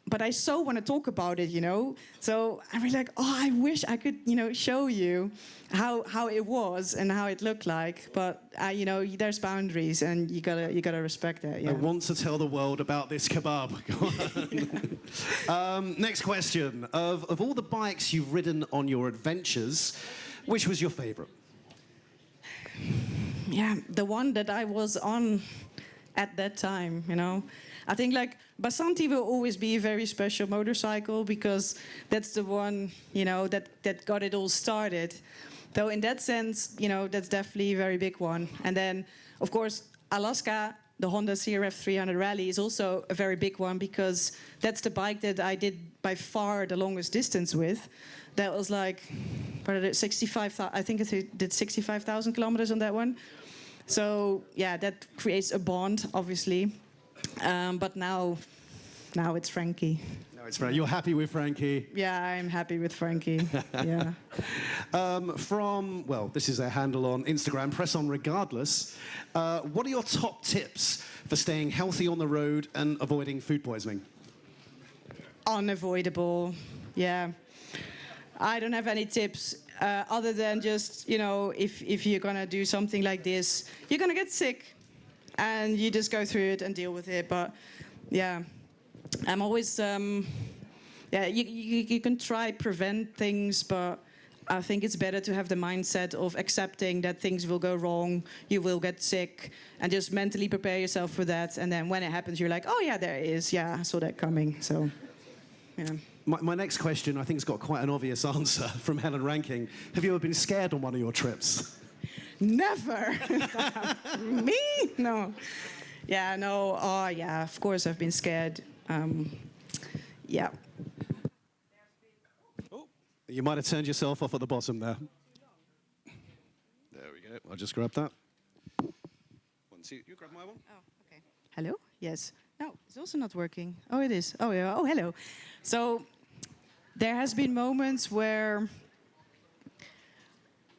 but I so want to talk about it, you know. So I'm really like, oh, I wish I could, you know, show you how it was and how it looked like. But you know, there's boundaries, and you gotta respect that. Yeah. I want to tell the world about this kebab. Go on. Next question: of all the bikes you've ridden on your adventures, which was your favorite? Yeah, the one that I was on at that time, you know. I think like Basanti will always be a very special motorcycle because that's the one, you know, that got it all started. Though in that sense, you know, that's definitely a very big one. And then, of course, Alaska, the Honda CRF 300 Rally is also a very big one because that's the bike that I did by far the longest distance with. That was like, what did it, 65,000, I think it did 65,000 kilometers on that one. So yeah, that creates a bond, obviously. But now it's Frankie. No, it's Frankie. You're happy with Frankie? Yeah, I'm happy with Frankie. Yeah. Well, this is their handle on Instagram, Press On Regardless. What are your top tips for staying healthy on the road and avoiding food poisoning? Unavoidable. Yeah. I don't have any tips other than just, you know, if you're gonna do something like this, you're gonna get sick. And you just go through it and deal with it. But yeah, I'm always, yeah, you can try prevent things, but I think it's better to have the mindset of accepting that things will go wrong, you will get sick, and just mentally prepare yourself for that. And then when it happens, you're like, oh yeah, there it is. Yeah, I saw that coming. So, yeah. My next question, I think, has got quite an obvious answer from Helen Ranking. Have you ever been scared on one of your trips? Never. Me? No. Yeah, no. Oh, yeah, of course I've been scared. Yeah. Oh, you might have turned yourself off at the bottom there. There we go. I'll just grab that. One, two. You grab my one. Oh, okay. Hello? Yes. No, it's also not working. Oh, it is. Oh, yeah. Oh, hello. So there has been moments where,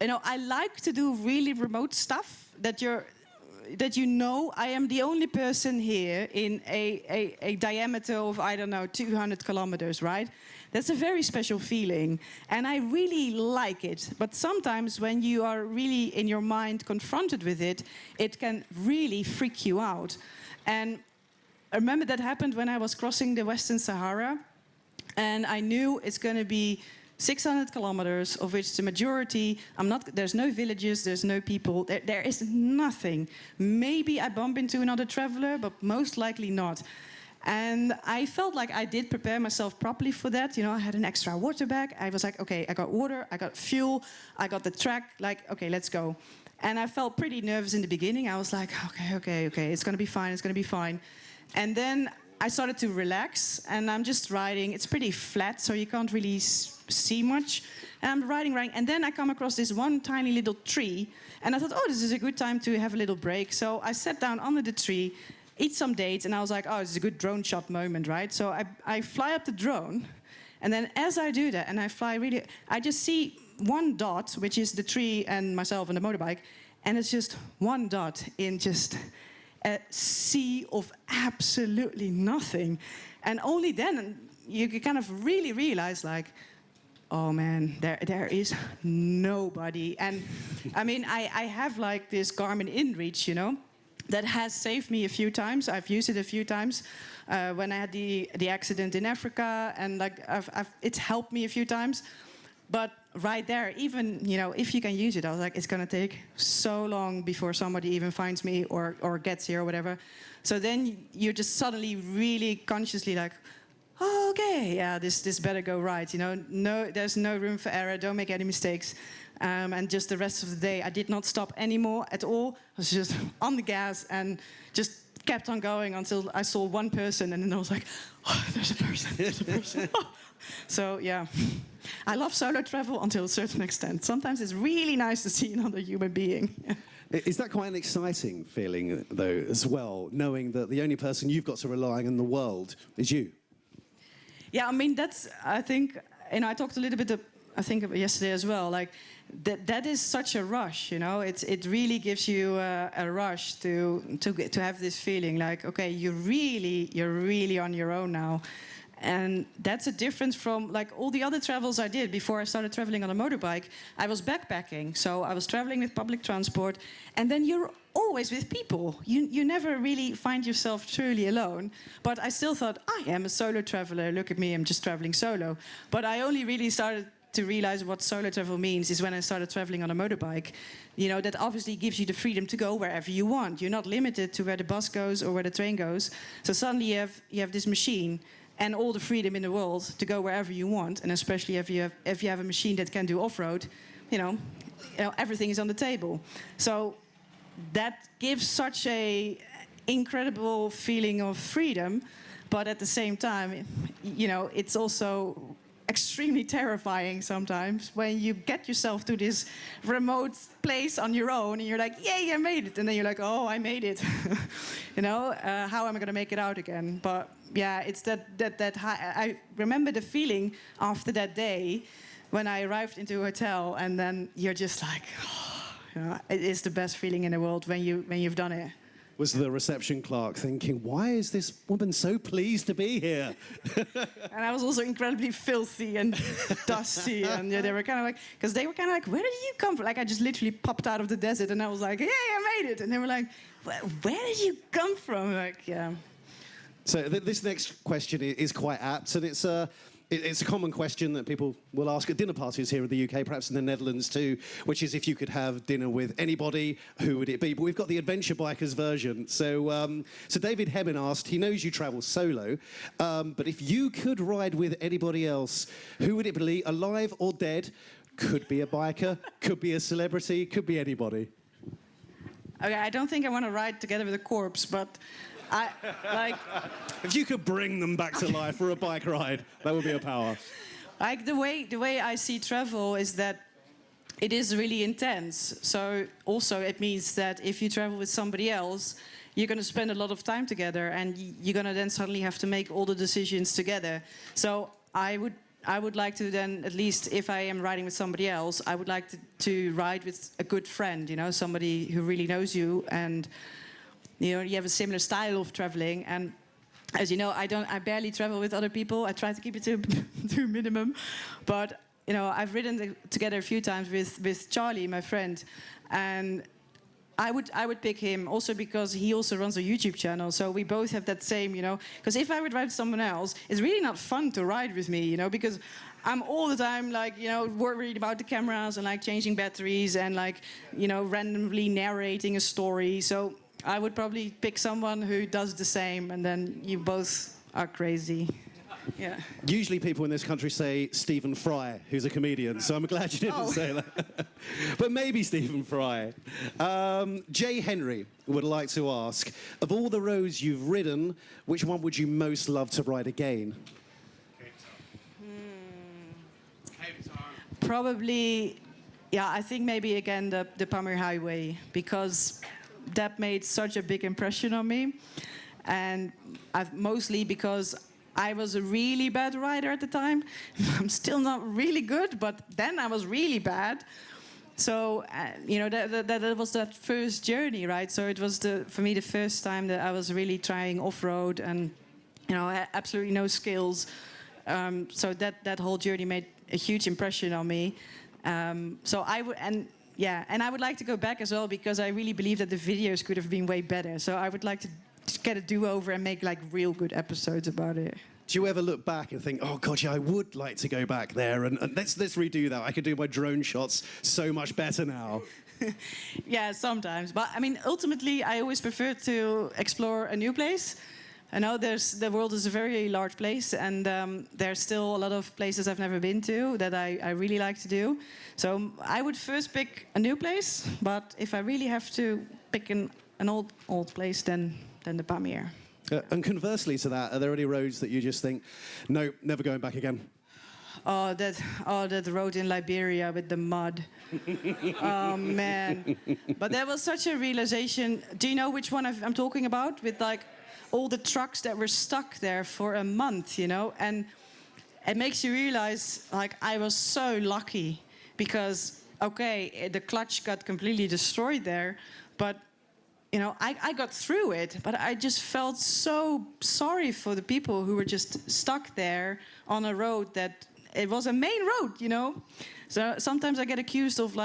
you know, I like to do really remote stuff that you know I am the only person here in a diameter of, I don't know, 200 kilometers, right? That's a very special feeling, and I really like it. But sometimes when you are really in your mind confronted with it, it can really freak you out. And I remember that happened when I was crossing the Western Sahara, and I knew it's going to be 600 kilometers, of which the majority, there's no villages, there's no people, there is nothing. Maybe I bump into another traveler, but most likely not. And I felt like I did prepare myself properly for that. You know, I had an extra water bag. I was like, okay, I got water, I got fuel, I got the track, like, okay, let's go. And I felt pretty nervous in the beginning. I was like, okay, it's gonna be fine, it's gonna be fine. And then I started to relax, and I'm just riding. It's pretty flat, so you can't really see much. And I'm riding, and then I come across this one tiny little tree, and I thought, oh, this is a good time to have a little break. So I sat down under the tree, eat some dates, and I was like, oh, this is a good drone shot moment, right? So I fly up the drone, and then as I do that, and I fly really, I just see one dot, which is the tree and myself and the motorbike, and it's just one dot in just a sea of absolutely nothing. And only then you kind of really realize, like, oh man, there is nobody. And I mean, I have like this Garmin InReach, you know, that has saved me a few times. I've used it a few times when I had the accident in Africa, and like it's helped me a few times. But right there, even, you know, if you can use it, I was like, it's gonna take so long before somebody even finds me or gets here or whatever. So then you're just suddenly really consciously like, oh, okay, yeah, this better go right. You know, no, there's no room for error. Don't make any mistakes. And just the rest of the day, I did not stop anymore at all. I was just on the gas and just kept on going until I saw one person, and then I was like, oh, there's a person. So yeah, I love solo travel until a certain extent. Sometimes it's really nice to see another human being. Is that quite an exciting feeling, though, as well, knowing that the only person you've got to rely on in the world is you? Yeah, I mean, I think, you know, I talked a little bit, I think yesterday as well, like, that is such a rush, you know. It really gives you a rush to have this feeling like, okay, you're really on your own now. And that's a difference from like all the other travels I did before I started traveling on a motorbike. I was backpacking, so I was traveling with public transport, and then you're always with people. You never really find yourself truly alone. But I still thought, I am a solo traveler. Look at me, I'm just traveling solo. But I only really started to realize what solo travel means is when I started traveling on a motorbike. You know, that obviously gives you the freedom to go wherever you want. You're not limited to where the bus goes or where the train goes. So suddenly you have this machine and all the freedom in the world to go wherever you want. And especially if you have a machine that can do off-road, you know, everything is on the table. So that gives such a incredible feeling of freedom, but at the same time, you know, it's also extremely terrifying sometimes when you get yourself to this remote place on your own and you're like, yay, I made it. And then you're like, oh, I made it. You know, how am I going to make it out again? But yeah, it's that high. I remember the feeling after that day when I arrived into a hotel and then you're just like, oh, you know, it is the best feeling in the world when you've done it. Was the reception clerk thinking, why is this woman so pleased to be here? And I was also incredibly filthy and dusty. And yeah, they were kind of like, where did you come from? Like, I just literally popped out of the desert and I was like, yay, I made it. And they were like, where did you come from? Like, yeah. So this next question is quite apt, and it's a common question that people will ask at dinner parties here in the UK, perhaps in the Netherlands too, which is if you could have dinner with anybody, who would it be? But we've got the adventure bikers version. So, so David Hemmen asked, he knows you travel solo, but if you could ride with anybody else, who would it be, alive or dead? Could be a biker, could be a celebrity, could be anybody. Okay, I don't think I want to ride together with a corpse, but if you could bring them back to life for a bike ride, that would be a power. Like the way I see travel is that it is really intense. So also it means that if you travel with somebody else, you're going to spend a lot of time together, and you're going to then suddenly have to make all the decisions together. So I would like to then, at least if I am riding with somebody else, I would like to ride with a good friend, you know, somebody who really knows you, and you know, you have a similar style of traveling. And as you know, I barely travel with other people. I try to keep it to a minimum. But you know, I've ridden together a few times with Charlie, my friend, and I would pick him also because he also runs a YouTube channel. So we both have that same, you know, because if I would ride with someone else, it's really not fun to ride with me, you know, because I'm all the time like, you know, worried about the cameras and like changing batteries and like, you know, randomly narrating a story. So I would probably pick someone who does the same, and then you both are crazy. Yeah. Usually people in this country say Stephen Fry, who's a comedian, so I'm glad you didn't say that. But maybe Stephen Fry. Jay Henry would like to ask, of all the roads you've ridden, which one would you most love to ride again? Probably, yeah, I think maybe again the Pomer Highway, because that made such a big impression on me. And mostly because I was a really bad rider at the time. I'm still not really good, but then I was really bad. So, you know, that was that first journey, right? So it was, for me, the first time that I was really trying off-road and, you know, I had absolutely no skills. So that whole journey made a huge impression on me. So I would, and I would like to go back as well, because I really believe that the videos could have been way better. So I would like to get a do-over and make like real good episodes about it. Do you ever look back and think, oh God, yeah, I would like to go back there and let's redo that. I could do my drone shots so much better now. Yeah, sometimes. But I mean, ultimately, I always prefer to explore a new place. I know the world is a very large place, and there's still a lot of places I've never been to that I really like to do. So I would first pick a new place, but if I really have to pick an old place, then the Pomer. And conversely to that, are there any roads that you just think, no, never going back again? Oh, that road in Liberia with the mud. Oh, man. But there was such a realization. Do you know which one I'm talking about? With like all the trucks that were stuck there for a month, you know? And it makes you realize, like, I was so lucky because, okay, the clutch got completely destroyed there, but I got through it, but I just felt so sorry for the people who were just stuck there on a road that it was a main road. So sometimes I get accused of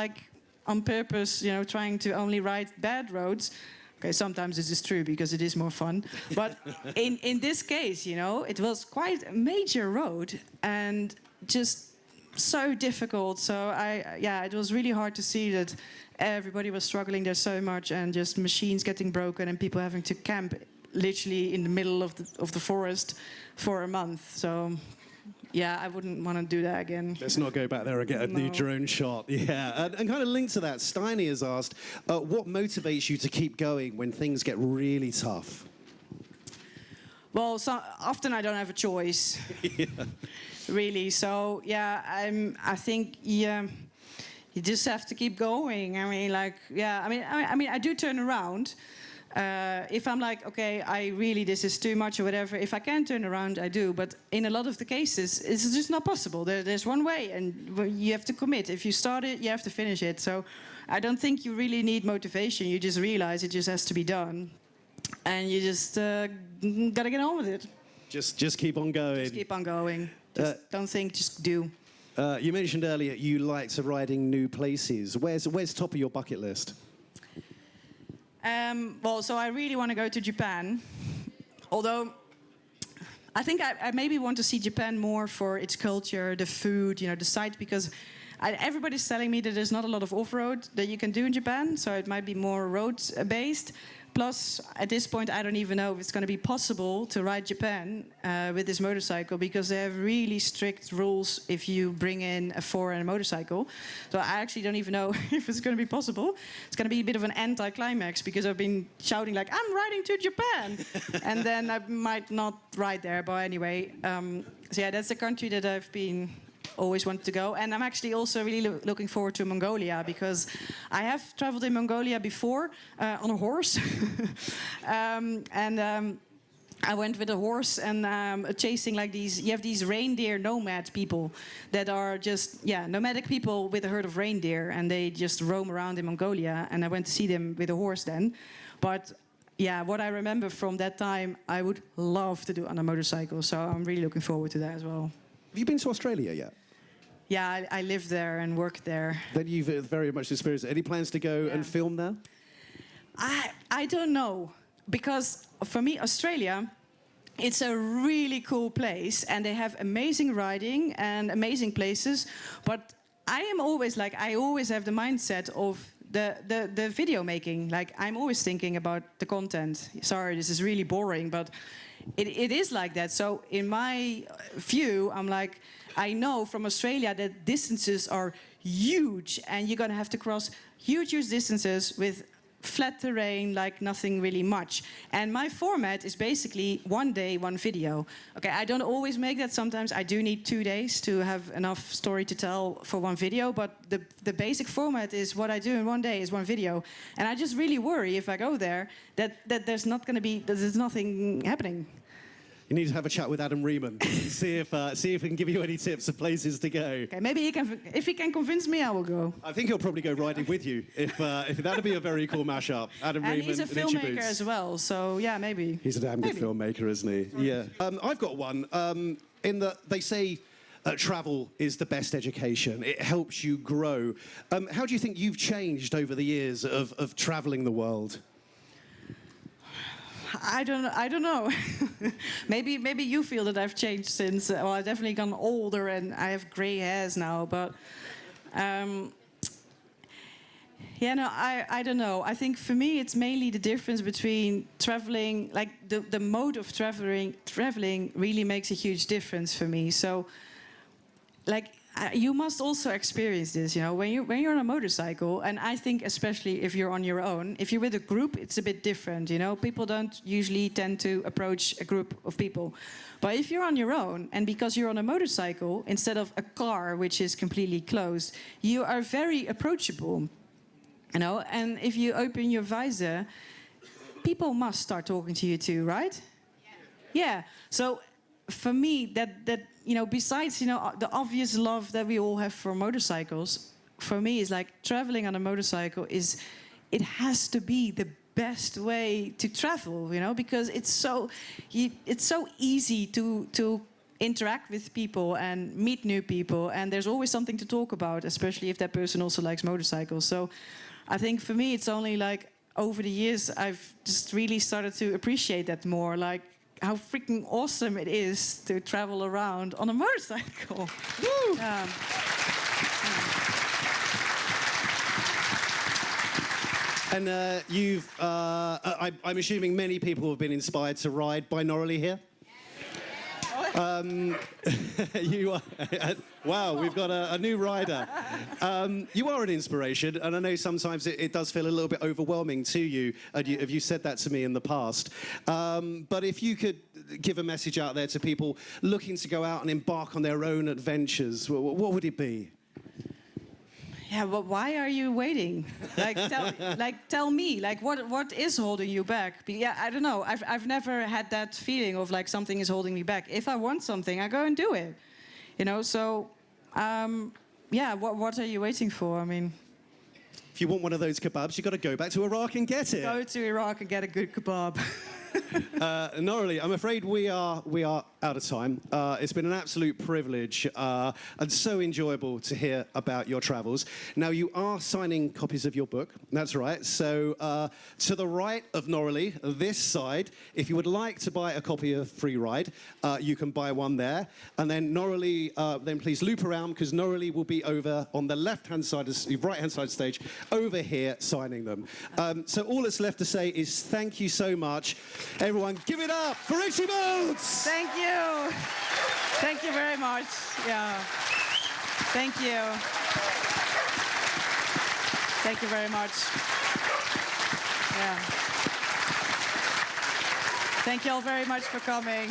on purpose, trying to only ride bad roads. Okay, sometimes this is true because it is more fun. But in this case, it was quite a major road and just so difficult. So it was really hard to see that everybody was struggling there so much, and just machines getting broken and people having to camp literally in the middle of the forest for a month. So yeah, I wouldn't want to do that again. Let's not go back there and get a new drone shot. Yeah, and kind of linked to that, Steiny has asked, what motivates you to keep going when things get really tough? Well, often I don't have a choice, really. So yeah, I think you just have to keep going. I do turn around. If I'm like, okay, this is too much or whatever, if I can turn around, I do. But in a lot of the cases, it's just not possible. There's one way, and you have to commit. If you start it, you have to finish it. So I don't think you really need motivation. You just realize it just has to be done. And you just got to get on with it. Just keep on going. Just keep on going. Just don't think, just do. You mentioned earlier you like to riding new places. Where's top of your bucket list? So I really want to go to Japan. Although I think I maybe want to see Japan more for its culture, the food, the site, because everybody's telling me that there's not a lot of off-road that you can do in Japan, so it might be more road-based. Plus, at this point, I don't even know if it's going to be possible to ride Japan with this motorcycle, because they have really strict rules if you bring in a foreign motorcycle. So I actually don't even know if it's going to be possible. It's going to be a bit of an anti-climax, because I've been shouting like, I'm riding to Japan! And then I might not ride there, but anyway. So yeah, that's the country that I've been always wanted to go. And I'm actually also really looking forward to Mongolia, because I have traveled in Mongolia before on a horse. I went with a horse and chasing you have these reindeer nomad people that are just, nomadic people with a herd of reindeer, and they just roam around in Mongolia, and I went to see them with a horse then. But yeah, what I remember from that time, I would love to do on a motorcycle, so I'm really looking forward to that as well. Have you been to Australia yet? Yeah, I lived there and worked there. Then you've very much experienced it. Any plans to go and film there? I don't know, because for me, Australia, it's a really cool place, and they have amazing riding and amazing places. But I am always I always have the mindset of the video making. I'm always thinking about the content. Sorry, this is really boring, but it is like that. So in my view, I'm I know from Australia that distances are huge, and you're going to have to cross huge distances with flat terrain, nothing really much. And my format is basically 1 day, 1 video. Okay, I don't always make that. Sometimes I do need 2 days to have enough story to tell for 1 video, but the basic format is what I do in 1 day is 1 video. And I just really worry if I go there that there's not going to be, that there's nothing happening. You need to have a chat with Adam Riemann, see if he can give you any tips of places to go. Okay, maybe if he can convince me, I will go. I think he'll probably go riding with you. If that'd be a very cool mashup. Adam Riemann. And he's a filmmaker as well, so yeah, maybe. He's a damn good filmmaker, isn't he? Yeah. I've got one. They say travel is the best education. It helps you grow. How do you think you've changed over the years of traveling the world? I don't know. maybe you feel that I've changed since. I've definitely gotten older and I have gray hairs now. But I don't know. I think for me, it's mainly the difference between traveling. The mode of traveling really makes a huge difference for me. So, you must also experience this, when you're on a motorcycle, and I think especially if you're on your own. If you're with a group, it's a bit different, People don't usually tend to approach a group of people. But if you're on your own, and because you're on a motorcycle, instead of a car, which is completely closed, you are very approachable, And if you open your visor, people must start talking to you too, right? Yeah. So for me, that besides the obvious love that we all have for motorcycles, for me is traveling on a motorcycle it has to be the best way to travel, you know, because it's so easy to interact with people and meet new people, and there's always something to talk about, especially if that person also likes motorcycles. So I think for me it's only like over the years I've just really started to appreciate that more, like how freaking awesome it is to travel around on a motorcycle. Woo! And I'm assuming many people have been inspired to ride by Noraly here. You are, wow, we've got a new rider. You are an inspiration, and I know sometimes it does feel a little bit overwhelming to you, and you said that to me in the past. But if you could give a message out there to people looking to go out and embark on their own adventures, what would it be? Yeah, but why are you waiting? Tell me, like, what is holding you back? Yeah, I don't know. I've never had that feeling of like something is holding me back. If I want something, I go and do it. You know, so yeah, what are you waiting for? I mean, if you want one of those kebabs, you've got to go back to Iraq and get it. Go to Iraq and get a good kebab. Noraly, I'm afraid we are out of time. It's been an absolute privilege and so enjoyable to hear about your travels. Now, you are signing copies of your book. That's right. So to the right of Noraly, this side, if you would like to buy a copy of Free Ride, you can buy one there. And then Noraly, then please loop around, because Noraly will be over on the left-hand side, right-hand side of the stage, over here signing them. So all that's left to say is thank you so much. Everyone, give it up for Richie Boots! Thank you. Thank you very much. Yeah. Thank you. Thank you very much. Yeah. Thank you all very much for coming.